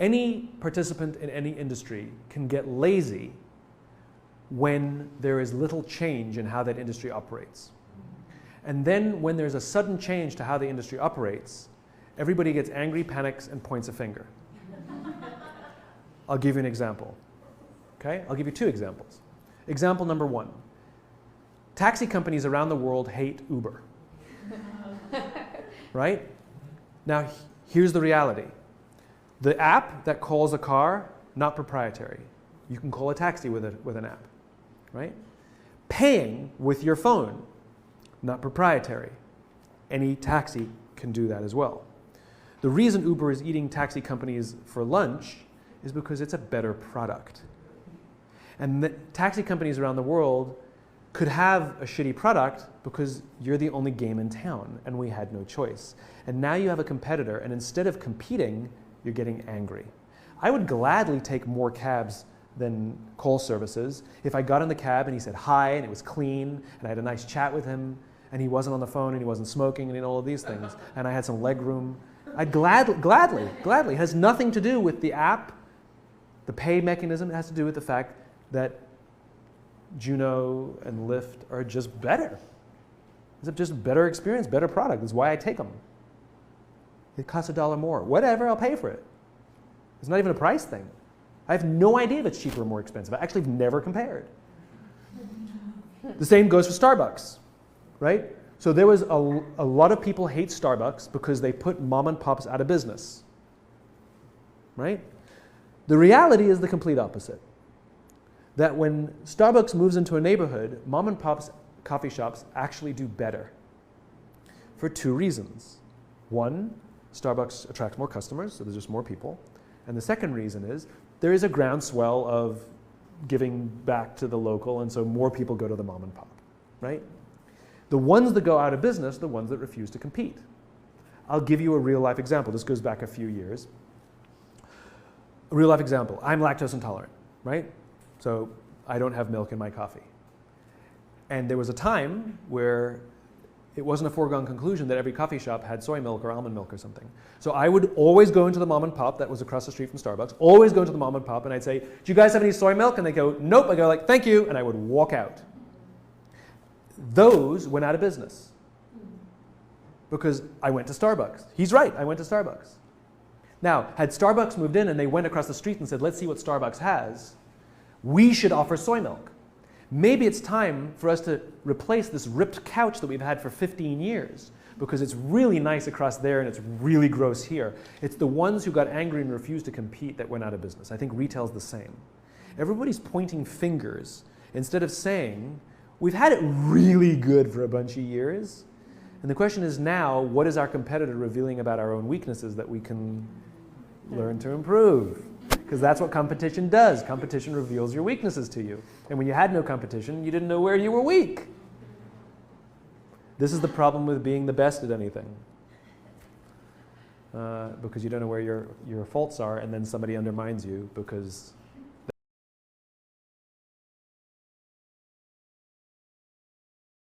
Any participant in any industry can get lazy when there is little change in how that industry operates. And then when there's a sudden change to how the industry operates, everybody gets angry, panics, and points a finger. I'll give you an example. Okay? I'll give you two examples. Example number one. Taxi companies around the world hate Uber. Right? Now, here's the reality. The app that calls a car, not proprietary. You can call a taxi with an app. Right? Paying with your phone, not proprietary. Any taxi can do that as well. The reason Uber is eating taxi companies for lunch is because it's a better product. And the taxi companies around the world could have a shitty product because you're the only game in town and we had no choice. And now you have a competitor, and instead of competing, you're getting angry. I would gladly take more cabs than call services if I got in the cab and he said hi and it was clean and I had a nice chat with him and he wasn't on the phone and he wasn't smoking and all of these things and I had some leg room. I'd gladly. It has nothing to do with the app, the pay mechanism. It has to do with the fact that Juno and Lyft are just better. It's just a better experience, better product. That's why I take them. It costs $1 more. Whatever, I'll pay for it. It's not even a price thing. I have no idea if it's cheaper or more expensive. I actually have never compared. The same goes for Starbucks, right? So there was a lot of people hate Starbucks because they put mom and pops out of business, right? The reality is the complete opposite. That when Starbucks moves into a neighborhood, mom and pop's coffee shops actually do better for two reasons. One, Starbucks attracts more customers, so there's just more people. And the second reason is there is a groundswell of giving back to the local, and so more people go to the mom and pop, right? The ones that go out of business are the ones that refuse to compete. I'll give you a real life example. This goes back a few years. A real life example. I'm lactose intolerant, right? So I don't have milk in my coffee. And there was a time where it wasn't a foregone conclusion that every coffee shop had soy milk or almond milk or something. So I would always go into the mom and pop that was across the street from Starbucks, always go into the mom and pop and I'd say, do you guys have any soy milk? And they go, nope. I go like, thank you. And I would walk out. Those went out of business because I went to Starbucks. He's right, I went to Starbucks. Now, had Starbucks moved in and they went across the street and said, let's see what Starbucks has, we should offer soy milk. Maybe it's time for us to replace this ripped couch that we've had for 15 years because it's really nice across there and it's really gross here. It's the ones who got angry and refused to compete that went out of business. I think retail's the same. Everybody's pointing fingers instead of saying, we've had it really good for a bunch of years. And the question is now, what is our competitor revealing about our own weaknesses that we can learn to improve? Because that's what competition does. Competition reveals your weaknesses to you. And when you had no competition, you didn't know where you were weak. This is the problem with being the best at anything. Because you don't know where your faults are, and then somebody undermines you because